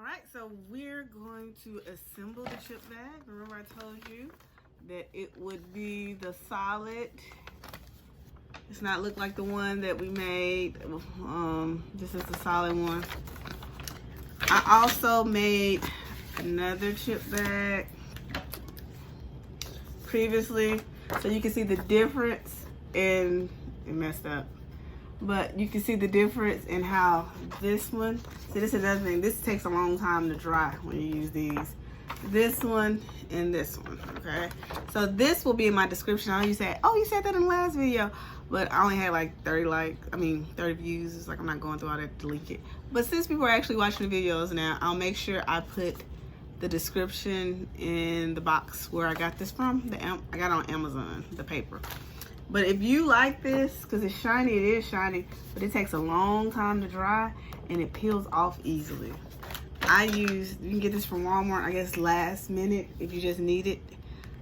right, so we're going to assemble the chip bag. Remember I told you that it would be the solid. It's not look like the one that we made. This is the solid one. I also made another chip bag previously, so you can see the difference in, it messed up, but you can see the difference in how this one, see this is another thing, this takes a long time to dry when you use these. This one and this one, okay? So this will be in my description. I know you said, oh, you said that in the last video, but I only had like 30 views. It's like I'm not going through all that to delete it. But since people are actually watching the videos now, I'll make sure I put the description in the box where I got this from. I got it on Amazon, the paper. But if you like this, because it's shiny, it is shiny, but it takes a long time to dry and it peels off easily. You can get this from Walmart, I guess last minute if you just need it.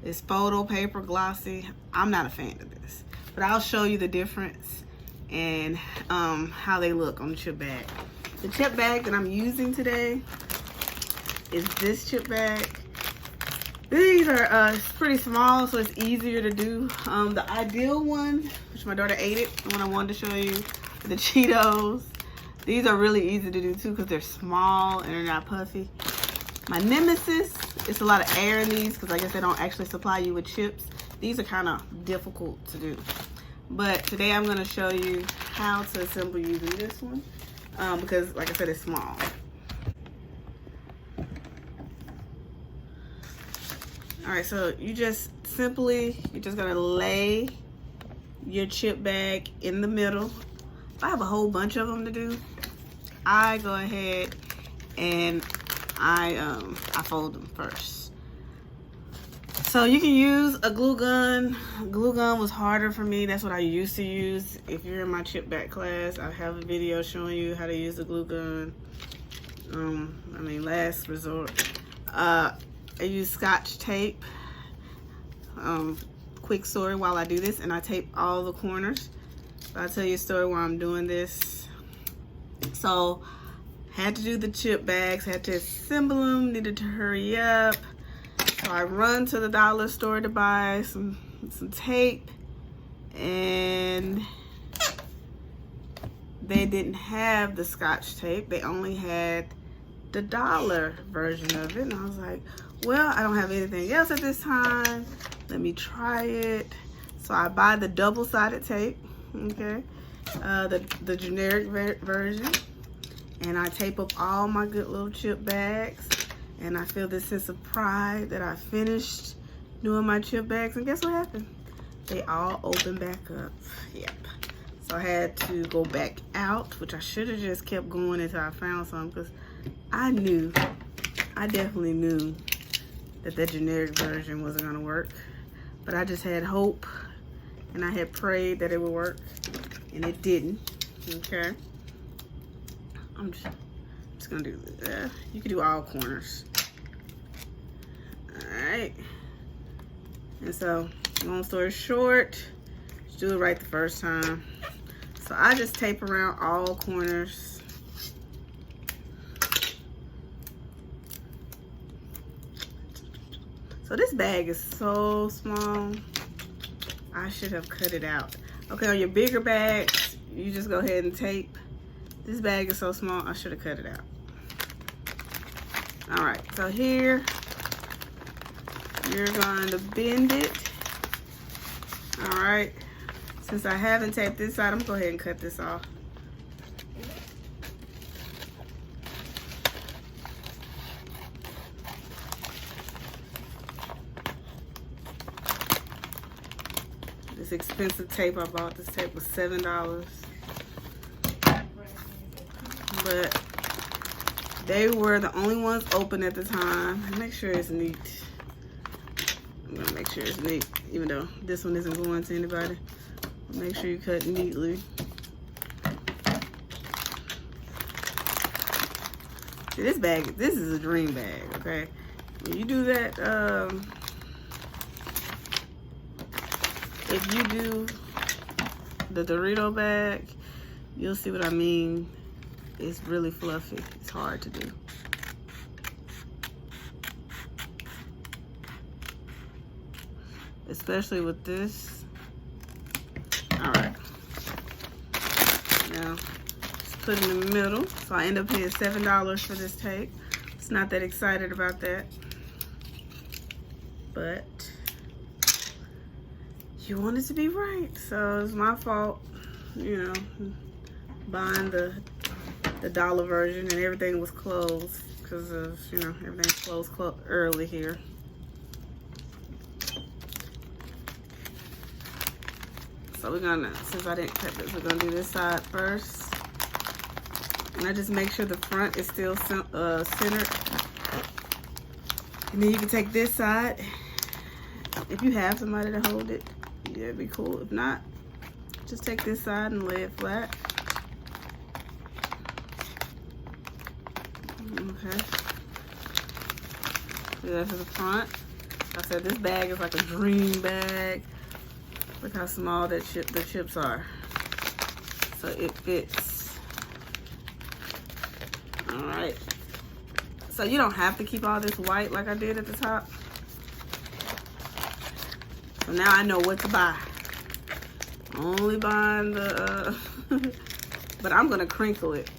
It's photo paper, glossy. I'm not a fan of this, but I'll show you the difference and how they look on the chip bag. The chip bag that I'm using today is this chip bag. These are pretty small, so it's easier to do. The ideal one, which my daughter ate it, the one I wanted to show you, the Cheetos. These are really easy to do too because they're small and they're not puffy. My nemesis, it's a lot of air in these because I guess they don't actually supply you with chips. These are kind of difficult to do. But today I'm going to show you how to assemble using this one because, like I said, it's small. All right, so you're just gonna lay your chip bag in the middle. If I have a whole bunch of them to do, I go ahead and I fold them first. So you can use a glue gun. Glue gun was harder for me. That's what I used to use. If you're in my chip bag class, I have a video showing you how to use the glue gun. Last resort. I use Scotch tape. Quick story while I do this, and I tape all the corners. So I'll tell you a story while I'm doing this. So, had to do the chip bags, had to assemble them, needed to hurry up. So I run to the dollar store to buy some tape, and they didn't have the Scotch tape. They only had the dollar version of it, and I was like, well, I don't have anything else at this time. Let me try it. So I buy the double-sided tape, okay, the generic version, and I tape up all my good little chip bags, and I feel this sense of pride that I finished doing my chip bags, and guess what happened? They all open back up. Yep. So I had to go back out, which I should have just kept going until I found some, because I definitely knew that the generic version wasn't gonna work, but I just had hope and I had prayed that it would work, and it didn't. Okay, I'm just gonna do this. You can do all corners. All right, and so long story short, just do it right the first time. So I just tape around all corners. So this bag is so small, I should have cut it out. Okay, on your bigger bags, you just go ahead and tape. This bag is so small, I should have cut it out. All right, so here, you're going to bend it. All right, since I haven't taped this side, I'm gonna go ahead and cut this off. This expensive tape, I bought this tape was $7. But they were the only ones open at the time. Make sure it's neat. I'm gonna make sure it's neat, even though this one isn't going to anybody. Make sure you cut neatly. See, this bag, this is a dream bag, okay? When you do that, if you do the Dorito bag, you'll see what I mean. It's really fluffy. It's hard to do. especially with this. All right. Now, just put it in the middle. So I end up paying $7 for this tape. It's not that excited about that. But you want it to be right. So it's my fault, you know, buying the dollar version, and everything was closed because of, you know, everything's closed early here. So we're gonna, since I didn't cut this, we're gonna do this side first. And I just make sure the front is still centered. And then you can take this side. If you have somebody to hold it, yeah, it'd be cool. If not, just take this side and lay it flat. Okay. So that's the front. Like I said, this bag is like a dream bag. Look how small that the chips are. So it fits. All right. So you don't have to keep all this white like I did at the top. So now I know what to buy. Only buying the, but I'm gonna crinkle it.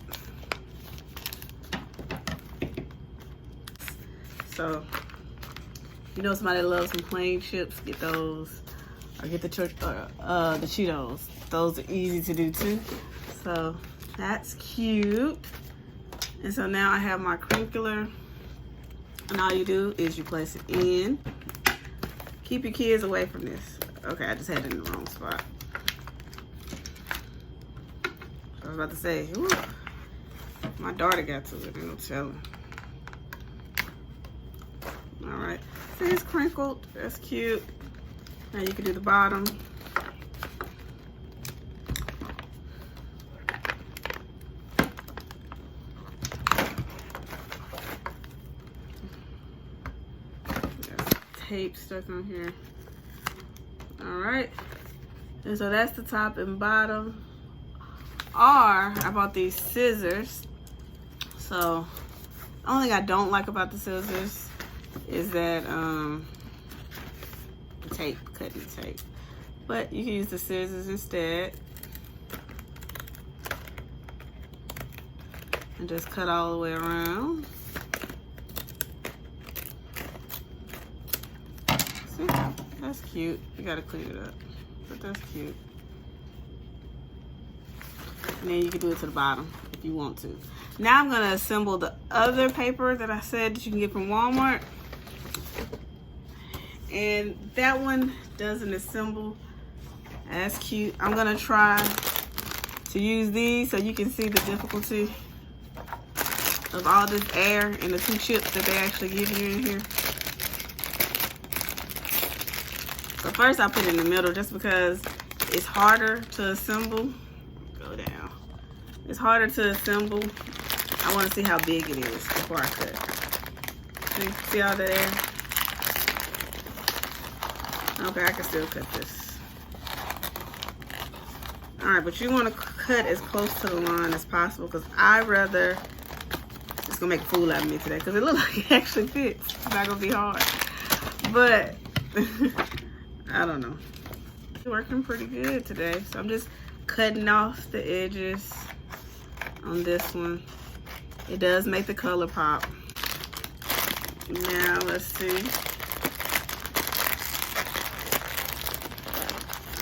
So, you know somebody that loves some plain chips, get those. Or get the Cheetos. Those are easy to do too. So, that's cute. And so now I have my crinkler. And all you do is you place it in. Keep your kids away from this. Okay, I just had it in the wrong spot. I was about to say, ooh, my daughter got to it, ain't no telling. All right, see, it's crinkled. That's cute. Now you can do the bottom. There's tape stuck on here. All right, and so that's the top and bottom. Or I bought these scissors. So the only thing I don't like about the scissors is that the tape, cutting the tape. But you can use the scissors instead. And just cut all the way around. See, that's cute. You gotta clean it up, but that's cute. And then you can do it to the bottom if you want to. Now I'm gonna assemble the other paper that I said that you can get from Walmart. And that one doesn't assemble. That's cute. I'm gonna try to use these so you can see the difficulty of all this air and the 2 chips that they actually give you in here. So first I put it in the middle just because it's harder to assemble. Go down. It's harder to assemble. I want to see how big it is before I cut. See all that air? Okay, I can still cut this. All right, but you want to cut as close to the line as possible because I'd rather, it's gonna make a fool out of me today because it looks like it actually fits. It's not gonna be hard, but I don't know. It's working pretty good today. So I'm just cutting off the edges on this one. It does make the color pop. Now let's see.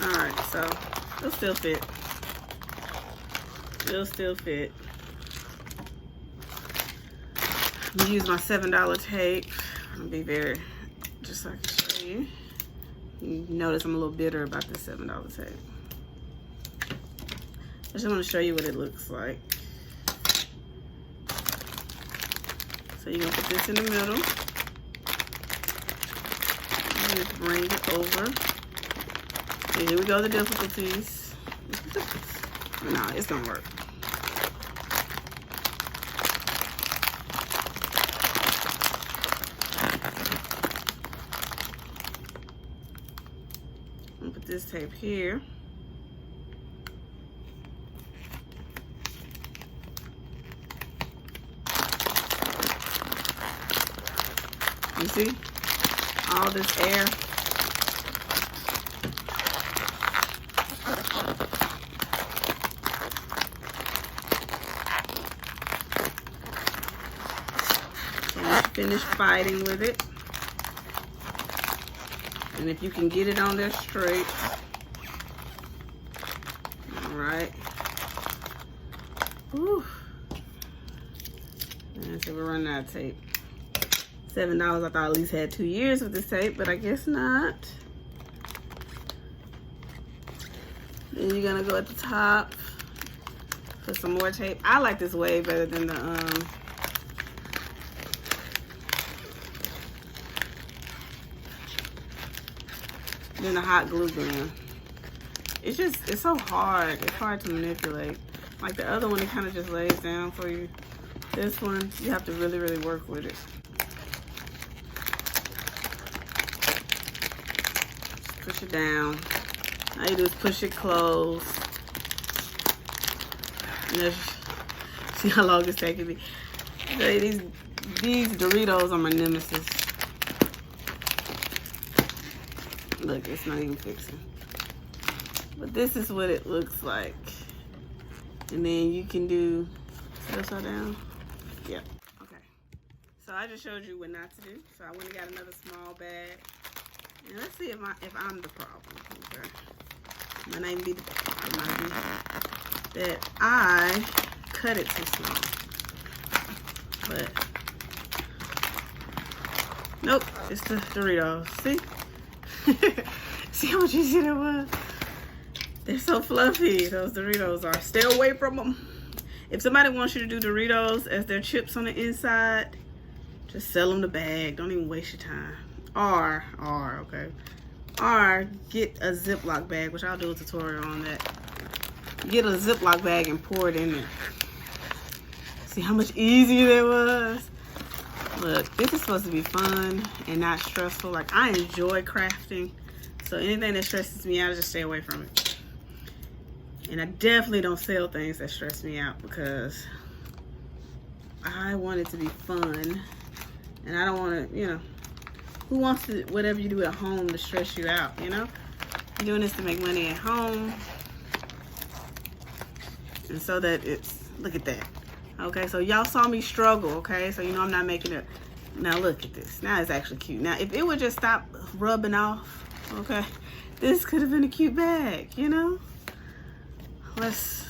All right, so it'll still fit. It'll still fit. I'm gonna use my $7 tape. I'll be very, just so I can show you. You notice I'm a little bitter about this $7 tape. I just want to show you what it looks like. So you're gonna put this in the middle. And just bring it over. And here we go, the difficulties. No, it's gonna work. I'm gonna put this tape here. You see all this air? And finish fighting with it. And if you can get it on there straight. All right. Whew. And so we're running out of tape. $7. I thought I at least had 2 years with this tape, but I guess not. Then you're gonna go at the top, put some more tape. I like this way better than the hot glue gun. It's so hard. It's hard to manipulate. Like the other one, it kind of just lays down for you. This one, you have to really, really work with it. Push it down. All you do is push it close. And see how long it's taking me. These Doritos are my nemesis. Look, it's not even fixing. But this is what it looks like. And then you can do, upside down? Yep. Okay. So I just showed you what not to do. So I went and got another small bag. And let's see if I'm the problem. Okay. Might not even be the bag. It might be that I cut it too small. But nope, it's the Doritos. See? See how much easier that was? They're so fluffy, those Doritos are. Stay away from them. If somebody wants you to do Doritos as their chips on the inside, just sell them the bag. Don't even waste your time. Okay. Or get a Ziploc bag, which I'll do a tutorial on that. Get a Ziploc bag and pour it in there. See how much easier that was? Look, this is supposed to be fun and not stressful. Like, I enjoy crafting. So anything that stresses me out, I just stay away from it. And I definitely don't sell things that stress me out because I want it to be fun. And I don't want to, you know, who wants to, whatever you do at home to stress you out, you know? You're doing this to make money at home. And so that it's, look at that. Okay, so y'all saw me struggle, okay? So you know I'm not making it. Now look at this. Now it's actually cute. Now if it would just stop rubbing off, okay, this could have been a cute bag, you know? Let's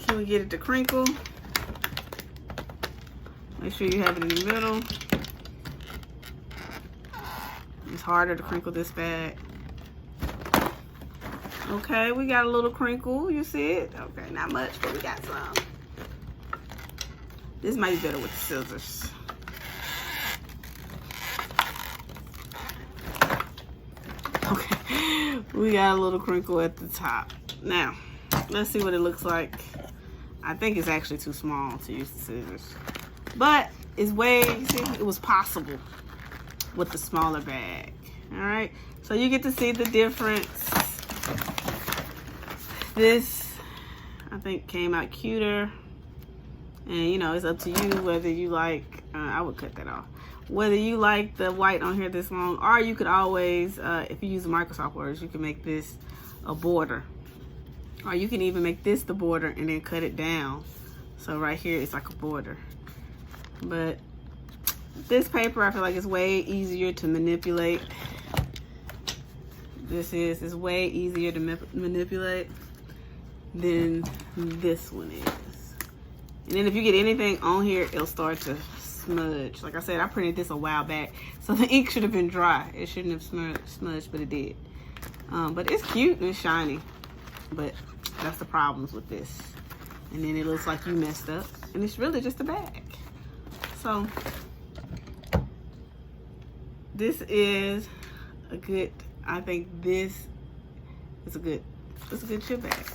can we get it to crinkle? Make sure you have it in the middle. It's harder to crinkle this bag. Okay, we got a little crinkle. You see it? Okay, not much, but we got some. This might be better with the scissors. Okay, we got a little crinkle at the top. Now, let's see what it looks like. I think it's actually too small to use the scissors. But it's way, see, it was possible with the smaller bag. All right, so you get to see the difference. This, I think, came out cuter. And, you know, it's up to you whether you like, I would cut that off. Whether you like the white on here this long, or you could always, if you use Microsoft Words, you can make this a border. Or you can even make this the border and then cut it down. So right here, it's like a border. But this paper, I feel like it's way easier to manipulate. This is way easier to manipulate than this one is. And then if you get anything on here, it'll start to smudge. Like I said, I printed this a while back, so the ink should have been dry. It shouldn't have smudged, but it did. But it's cute and it's shiny. But that's the problems with this. And then it looks like you messed up, and it's really just a bag. So this is a good, I think this is a good chip bag.